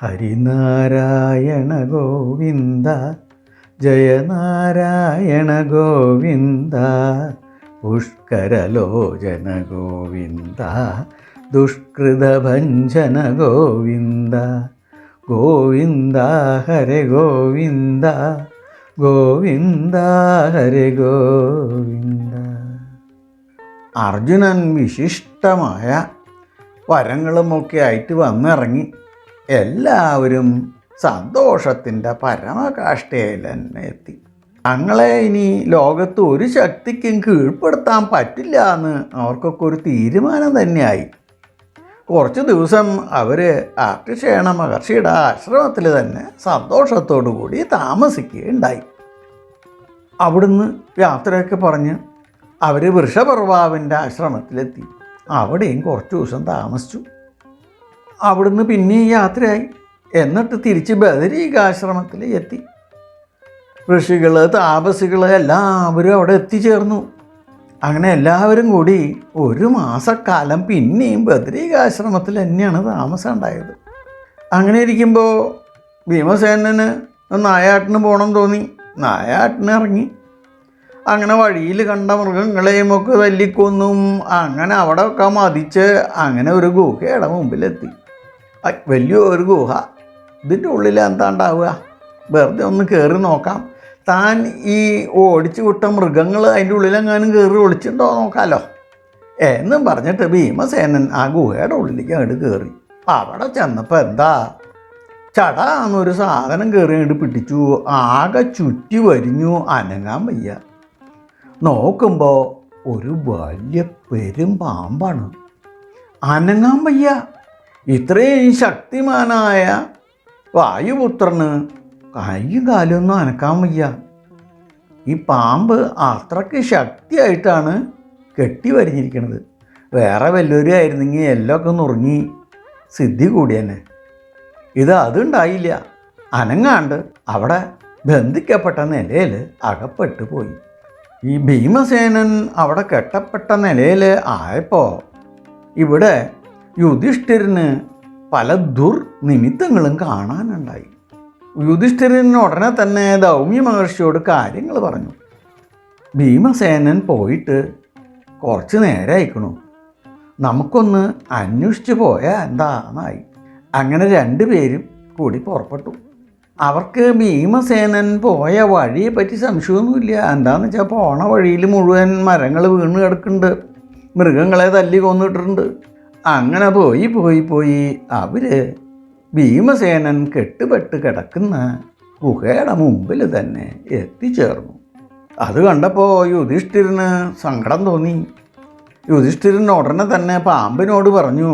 ഹരിനാരായണ ഗോവിന്ദ ജയനാരായണ ഗോവിന്ദ പുഷ്കരലോചന ഗോവിന്ദ ദുഷ്കൃതഭഞ്ജന ഗോവിന്ദ ഗോവിന്ദ ഹരേ ഗോവിന്ദ ഗോവിന്ദ ഹരേ ഗോവിന്ദ. അർജുനൻ വിശിഷ്ടമായ വരങ്ങളുമൊക്കെ ആയിട്ട് വന്നിറങ്ങി. എല്ലാവരും സന്തോഷത്തിൻ്റെ പരമകാഷ്ഠയിൽ തന്നെ എത്തി. തങ്ങളെ ഇനി ലോകത്ത് ഒരു ശക്തിക്കും കീഴ്പ്പെടുത്താൻ പറ്റില്ല എന്ന് അവർക്കൊക്കെ ഒരു തീരുമാനം തന്നെയായി. കുറച്ച് ദിവസം അവർ ആർട്ടിഷേണ മഹർഷിയുടെ ആശ്രമത്തിൽ തന്നെ സന്തോഷത്തോടു കൂടി താമസിക്കുകയുണ്ടായി. അവിടുന്ന് യാത്രയൊക്കെ പറഞ്ഞ് അവർ വൃഷപർവാവിൻ്റെ ആശ്രമത്തിലെത്തി. അവിടെയും കുറച്ച് ദിവസം താമസിച്ചു. അവിടുന്ന് പിന്നെയും യാത്രയായി. എന്നിട്ട് തിരിച്ച് ബദരീകാശ്രമത്തിൽ എത്തി. ഋഷികൾ താപസികൾ എല്ലാവരും അവിടെ എത്തിച്ചേർന്നു. അങ്ങനെ എല്ലാവരും കൂടി ഒരു മാസക്കാലം പിന്നെയും ബദരീകാശ്രമത്തിൽ തന്നെയാണ് താമസം ഉണ്ടായത്. അങ്ങനെ ഇരിക്കുമ്പോൾ ഭീമസേനന് നായാട്ടിന് പോകണം തോന്നി. നായാട്ടിന് ഇറങ്ങി. അങ്ങനെ വഴിയിൽ കണ്ട മൃഗങ്ങളെയും ഒക്കെ തല്ലിക്കൊന്നും അങ്ങനെ അവിടെയൊക്കെ മതിച്ച് അങ്ങനെ ഒരു ഗുഹയുടെ മുമ്പിലെത്തി. വലിയൊരു ഗുഹ. ഇതിൻ്റെ ഉള്ളിൽ എന്താ ഉണ്ടാവുക? വെറുതെ ഒന്ന് കയറി നോക്കാം. താൻ ഈ ഓടിച്ചു വിട്ട മൃഗങ്ങൾ അതിൻ്റെ ഉള്ളിലെങ്ങാനും കയറി ഒളിച്ചിട്ടുണ്ടോ നോക്കാമല്ലോ എന്നും പറഞ്ഞിട്ട് ഭീമസേനൻ ആ ഗുഹയുടെ ഉള്ളിലേക്ക് അങ്ങോട്ട് കയറി. അവിടെ ചെന്നപ്പോൾ എന്താ, ചടാന്നൊരു സാധനം കയറി അങ്ങോട്ട് പിടിച്ചു. ആകെ ചുറ്റി വരിഞ്ഞു. അനങ്ങാൻ വയ്യ. നോക്കുമ്പോൾ ഒരു വലിയ പെരും പാമ്പാണ്. അനങ്ങാൻ വയ്യ. ഇത്രയും ശക്തിമാനായ വായുപുത്രന് കൈയും കാലൊന്നും അനക്കാൻ വയ്യ. ഈ പാമ്പ് അത്രയ്ക്ക് ശക്തിയായിട്ടാണ് കെട്ടി വരിഞ്ഞിരിക്കുന്നത്. വേറെ വല്ലവരും ആയിരുന്നെങ്കിൽ എല്ലൊക്കെ നുറുങ്ങി സിദ്ധി കൂടിയെന്നെ. അതുണ്ടായില്ല. അനങ്ങാണ്ട് അവിടെ ബന്ധിക്കപ്പെട്ട നിലയിൽ അകപ്പെട്ടു പോയി. ഈ ഭീമസേനൻ അവിടെ കെട്ടപ്പെട്ട നിലയിൽ ആയപ്പോൾ ഇവിടെ യുധിഷ്ഠിരന് പല ദുർനിമിത്തങ്ങളും കാണാനുണ്ടായി. യുധിഷ്ഠിരൻ ഉടനെ തന്നെ ധൗമ്യ മഹർഷിയോട് കാര്യങ്ങൾ പറഞ്ഞു. ഭീമസേനൻ പോയിട്ട് കുറച്ച് നേരമായിക്കണു, നമുക്കൊന്ന് അന്വേഷിച്ച് പോയാൽ എന്താന്നായി. അങ്ങനെ രണ്ടുപേരും കൂടി പുറപ്പെട്ടു. അവർക്ക് ഭീമസേനൻ പോയ വഴിയെ പറ്റി സംശയമൊന്നുമില്ല. എന്താണെന്ന് വെച്ചാൽ പോണ വഴിയിൽ മുഴുവൻ മരങ്ങൾ വീണ് കിടക്കുന്നുണ്ട്, മൃഗങ്ങളെ തല്ലി കൊന്നിട്ടുണ്ട്. അങ്ങനെ പോയി അവർ ഭീമസേനൻ കെട്ടുപെട്ട് കിടക്കുന്ന ഗുഹയുടെ മുമ്പിൽ തന്നെ എത്തിച്ചേർന്നു. അത് കണ്ടപ്പോൾ യുധിഷ്ഠിരന് സങ്കടം തോന്നി. യുധിഷ്ഠിരൻ ഉടനെ തന്നെ പാമ്പിനോട് പറഞ്ഞു,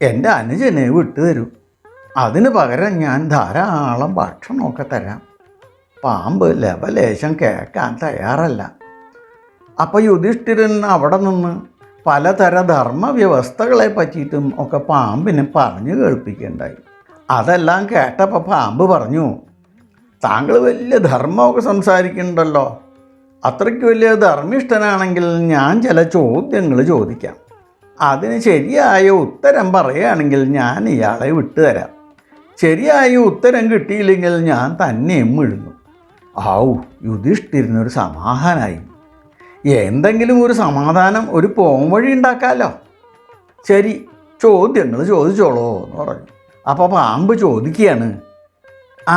എൻ്റെ അനുജനെ വിട്ടുതരൂ, അതിന് പകരം ഞാൻ ധാരാളം ഭക്ഷണമൊക്കെ തരാം. പാമ്പ് ലവലേശം കേൾക്കാൻ തയ്യാറല്ല. അപ്പോൾ യുധിഷ്ഠിരൻ അവിടെ നിന്ന് പലതര ധർമ്മവ്യവസ്ഥകളെ പറ്റിയിട്ടും ഒക്കെ പാമ്പിനെ പറഞ്ഞു കേൾപ്പിക്കുകയുണ്ടായി. അതെല്ലാം കേട്ടപ്പോൾ പാമ്പ് പറഞ്ഞു, താങ്കൾ വലിയ ധർമ്മമൊക്കെ സംസാരിക്കുന്നുണ്ടല്ലോ, അത്രയ്ക്ക് വലിയ ധർമ്മിഷ്ഠനാണെങ്കിൽ ഞാൻ ചില ചോദ്യങ്ങൾ ചോദിക്കാം. അതിന് ശരിയായ ഉത്തരം പറയുകയാണെങ്കിൽ ഞാൻ ഇയാളെ വിട്ടുതരാം. ശരിയായ ഉത്തരം കിട്ടിയില്ലെങ്കിൽ ഞാൻ തന്നെയും വിഴുന്നു. യുധിഷ്ഠിരനൊരു സമാധാനമായി. എന്തെങ്കിലും ഒരു സമാധാനം, ഒരു പോംവഴി ഉണ്ടാക്കാമല്ലോ. ശരി, ചോദ്യങ്ങൾ ചോദിച്ചോളൂ എന്ന് പറഞ്ഞു. അപ്പോൾ പാമ്പ് ചോദിക്കുകയാണ്,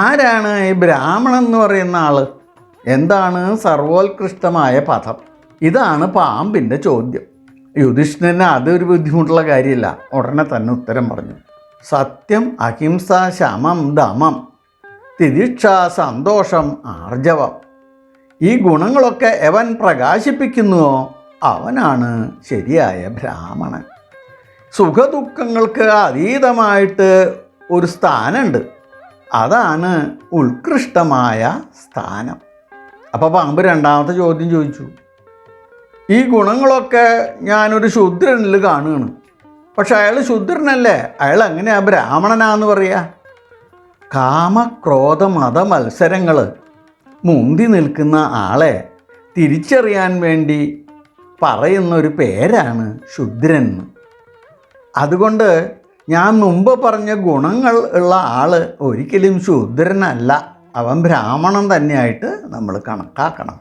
ആരാണ് ഈ ബ്രാഹ്മണൻ എന്ന് പറയുന്ന ആൾ? എന്താണ് സർവോത്കൃഷ്ടമായ പദം? ഇതാണ് പാമ്പിൻ്റെ ചോദ്യം. യുധിഷ്ഠിരന് അതൊരു ബുദ്ധിമുട്ടുള്ള കാര്യമില്ല. ഉടനെ തന്നെ ഉത്തരം പറഞ്ഞു, സത്യം, അഹിംസ, ശമം, ദമം, തിതിക്ഷ, സന്തോഷം, ആർജവം. ഈ ഗുണങ്ങളൊക്കെ എവൻ പ്രകാശിപ്പിക്കുന്നുവോ അവനാണ് ശരിയായ ബ്രാഹ്മണൻ. സുഖദുഃഖങ്ങൾക്ക് അതീതമായിട്ട് ഒരു സ്ഥാനമുണ്ട്, അതാണ് ഉത്കൃഷ്ടമായ സ്ഥാനം. അപ്പോൾ പാമ്പ് രണ്ടാമത്തെ ചോദ്യം ചോദിച്ചു, ഈ ഗുണങ്ങളൊക്കെ ഞാനൊരു ശൂദ്രനിൽ കാണുകയാണ്, പക്ഷെ അയാൾ ശൂദ്രനല്ലേ, അയാൾ എങ്ങനെയാ ബ്രാഹ്മണനാന്ന് പറയുക? കാമക്രോധ മത മത്സരങ്ങൾ മുന്തി നിൽക്കുന്ന ആളെ തിരിച്ചറിയാൻ വേണ്ടി പറയുന്നൊരു പേരാണ് ശൂദ്രൻ. അതുകൊണ്ട് ഞാൻ മുമ്പ് പറഞ്ഞ ഗുണങ്ങൾ ഉള്ള ആൾ ഒരിക്കലും ശൂദ്രനല്ല, അവൻ ബ്രാഹ്മണൻ തന്നെയായിട്ട് നമ്മൾ കണക്കാക്കണം.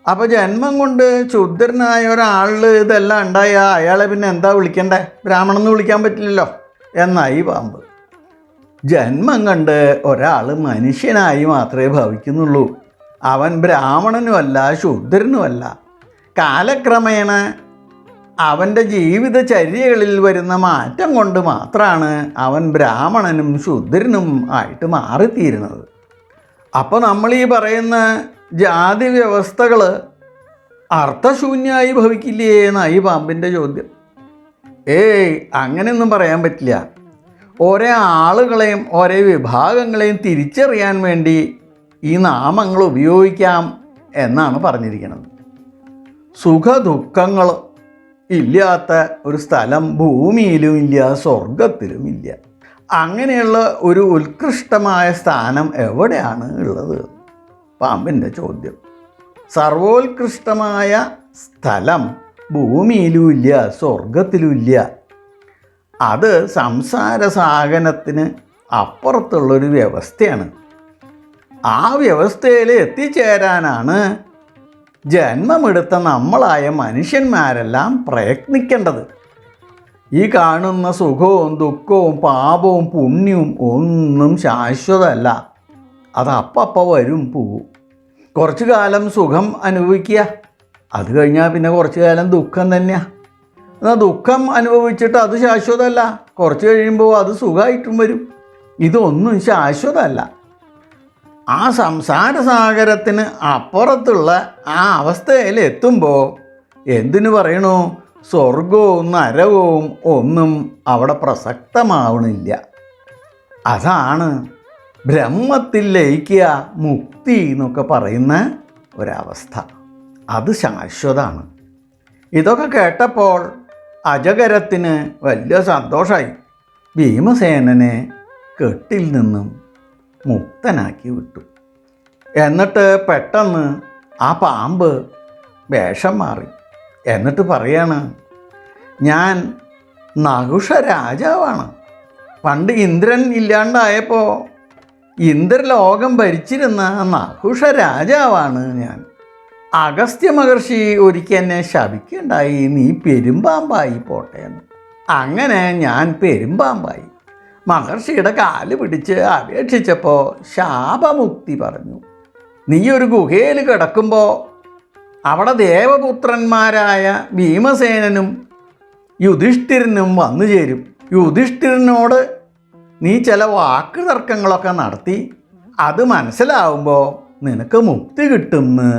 അപ്പോൾ ജന്മം കൊണ്ട് ശൂദ്രനായ ഒരാളിൽ ഇതെല്ലാം ഉണ്ടായ അയാളെ പിന്നെ എന്താ വിളിക്കണ്ടേ? ബ്രാഹ്മണൻ എന്ന് വിളിക്കാൻ പറ്റില്ലല്ലോ എന്നായി പാമ്പ്. ജന്മം കണ്ട് ഒരാൾ മനുഷ്യനായി മാത്രമേ ഭവിക്കുന്നുള്ളൂ. അവൻ ബ്രാഹ്മണനുമല്ല ശൂദ്രനുമല്ല. കാലക്രമേണ അവൻ്റെ ജീവിതചര്യകളിൽ വരുന്ന മാറ്റം കൊണ്ട് മാത്രമാണ് അവൻ ബ്രാഹ്മണനും ശൂദ്രനും ആയിട്ട് മാറിത്തീരുന്നത്. അപ്പോൾ നമ്മൾ ഈ പറയുന്ന ജാതി വ്യവസ്ഥകൾ അർത്ഥശൂന്യമായി ഭവിക്കില്ലേ എന്നായി പാമ്പിൻ്റെ ചോദ്യം. അങ്ങനെയൊന്നും പറയാൻ പറ്റില്ല. ഓരോ ആളുകളെയും ഓരോ വിഭാഗങ്ങളെയും തിരിച്ചറിയാൻ വേണ്ടി ഈ നാമങ്ങൾ ഉപയോഗിക്കാം എന്നാണ് പറഞ്ഞിരിക്കുന്നത്. സുഖദുഃഖങ്ങൾ ഇല്ലാത്ത ഒരു സ്ഥലം ഭൂമിയിലും ഇല്ല, സ്വർഗത്തിലും ഇല്ല. അങ്ങനെയുള്ള ഒരു ഉത്കൃഷ്ടമായ സ്ഥാനം എവിടെയാണ് ഉള്ളത്? പാമ്പിൻ്റെ ചോദ്യം. സർവോത്കൃഷ്ടമായ സ്ഥലം ഭൂമിയിലും ഇല്ല, സ്വർഗത്തിലും ഇല്ല. അത് സംസാര സാഗരത്തിന് അപ്പുറത്തുള്ളൊരു വ്യവസ്ഥയാണ്. ആ വ്യവസ്ഥയിൽ എത്തിച്ചേരാനാണ് ജന്മമെടുത്ത നമ്മളായ മനുഷ്യന്മാരെല്ലാം പ്രയത്നിക്കേണ്ടത്. ഈ കാണുന്ന സുഖവും ദുഃഖവും പാപവും പുണ്യവും ഒന്നും ശാശ്വതമല്ല. അത് അപ്പം വരും പോവും. കുറച്ചു കാലം സുഖം അനുഭവിക്കുക, അത് കഴിഞ്ഞാൽ പിന്നെ കുറച്ചു കാലം ദുഃഖം തന്നെയാണ്. എന്നാൽ ദുഃഖം അനുഭവിച്ചിട്ട് അത് ശാശ്വതമല്ല, കുറച്ച് കഴിയുമ്പോൾ അത് സുഖമായിട്ടും വരും. ഇതൊന്നും ശാശ്വതമല്ല. ആ സംസാര സാഗരത്തിന് അപ്പുറത്തുള്ള ആ അവസ്ഥയിൽ എത്തുമ്പോൾ എന്തിനു പറയണു? സ്വർഗവും നരകവും ഒന്നും അവിടെ പ്രസക്തമാവണില്ല. അതാണ് ബ്രഹ്മത്തിൽ ലയിക്കുക, മുക്തി എന്നൊക്കെ പറയുന്ന ഒരവസ്ഥ. അത് ശാശ്വതമാണ്. ഇതൊക്കെ കേട്ടപ്പോൾ അജഗരത്തിന് വലിയ സന്തോഷമായി. ഭീമസേനനെ കെട്ടിൽ നിന്നും മുക്തനാക്കി വിട്ടു. എന്നിട്ട് പെട്ടെന്ന് ആ പാമ്പ് വേഷം മാറി. എന്നിട്ട് പറയാണ്, ഞാൻ നഹുഷ രാജാവാണ്. പണ്ട് ഇന്ദ്രൻ ഇല്ലാണ്ടായപ്പോൾ ഇന്ദ്രലോകം ഭരിച്ചിരുന്ന നഹുഷ രാജാവാണ് ഞാൻ. അഗസ്ത്യ മഹർഷി ഒരിക്കൽ എന്നെ ശപിക്കുകയുണ്ടായി, നീ പെരുമ്പാമ്പായി പോട്ടെ എന്ന്. അങ്ങനെ ഞാൻ പെരുമ്പാമ്പായി. മഹർഷിയുടെ കാല് പിടിച്ച് അപേക്ഷിച്ചപ്പോൾ ശാപമുക്തി പറഞ്ഞു. നീ ഒരു ഗുഹയിൽ കിടക്കുമ്പോൾ അവിടെ ദേവപുത്രന്മാരായ ഭീമസേനനും യുധിഷ്ഠിരനും വന്നു ചേരും. യുധിഷ്ഠിരനോട് നീ ചില വാക്ക് തർക്കങ്ങളൊക്കെ നടത്തി, അത് മനസ്സിലാവുമ്പോൾ നിനക്ക് മുക്തി കിട്ടുമെന്ന്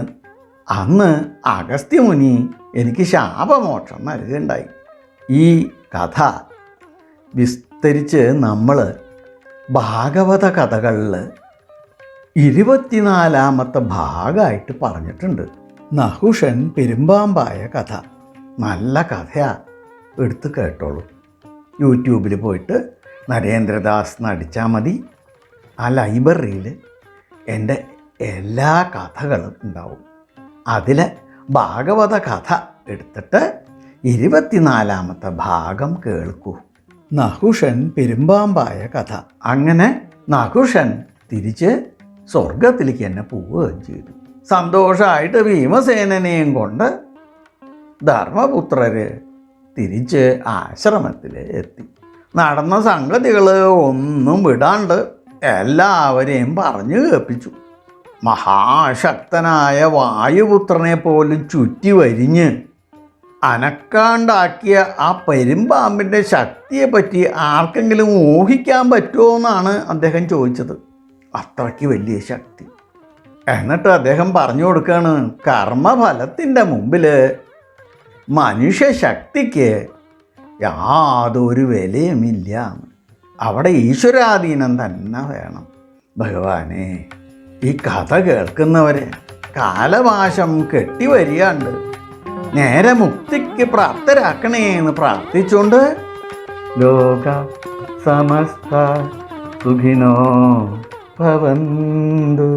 അന്ന് അഗസ്ത്യമുനി എനിക്ക് ശാപമോക്ഷം നൽകുകയുണ്ടായി. ഈ കഥ വിസ്തരിച്ച് നമ്മൾ ഭാഗവത കഥകളിൽ 24ാമത്തെ ഭാഗമായിട്ട് പറഞ്ഞിട്ടുണ്ട്. നഹുഷൻ പെരുമ്പാമ്പായ കഥ. നല്ല കഥയാണ്, എടുത്ത് കേട്ടോളൂ. യൂട്യൂബിൽ പോയിട്ട് നരേന്ദ്രദാസ് നടിച്ചാൽ മതി. ആ ലൈബ്രറിയിൽ എൻ്റെ എല്ലാ കഥകളും ഉണ്ടാവും. അതിലെ ഭാഗവത കഥ എടുത്തിട്ട് 24ാമത്തെ ഭാഗം കേൾക്കൂ. നഹുഷൻ പെരുമ്പാമ്പായ കഥ. അങ്ങനെ നഹുഷൻ തിരിച്ച് സ്വർഗത്തിലേക്ക് തന്നെ പോവുകയും ചെയ്തു. സന്തോഷമായിട്ട് ഭീമസേനനെയും കൊണ്ട് ധർമ്മപുത്രർ തിരിച്ച് ആശ്രമത്തിൽ എത്തി. നടന്ന സംഗതികൾ ഒന്നും വിടാണ്ട് എല്ലാവരെയും പറഞ്ഞു കേൾപ്പിച്ചു. മഹാശക്തനായ വായുപുത്രനെ പോലും ചുറ്റി വരിഞ്ഞ് അനക്കാണ്ടാക്കിയ ആ പെരുമ്പാമ്പിൻ്റെ ശക്തിയെപ്പറ്റി ആർക്കെങ്കിലും ഊഹിക്കാൻ പറ്റുമോ എന്നാണ് അദ്ദേഹം ചോദിച്ചത്. അത്രയ്ക്ക് വലിയ ശക്തി. എന്നിട്ട് അദ്ദേഹം പറഞ്ഞു കൊടുക്കുകയാണ്, കർമ്മഫലത്തിൻ്റെ മുമ്പിൽ മനുഷ്യശക്തിക്ക് യാതൊരു വിലയുമില്ല. അവിടെ ഈശ്വരാധീനം തന്നെ വേണം. ഭഗവാനെ, ഈ കഥ കേൾക്കുന്നവരെ കാലപാശം കെട്ടിവരികയുണ്ട്, നേരെ മുക്തിക്ക് പ്രാപ്തരാക്കണേ എന്ന് പ്രാർത്ഥിച്ചുകൊണ്ട് ലോക സമസ്ത സുഖിനോ ഭവന്തു.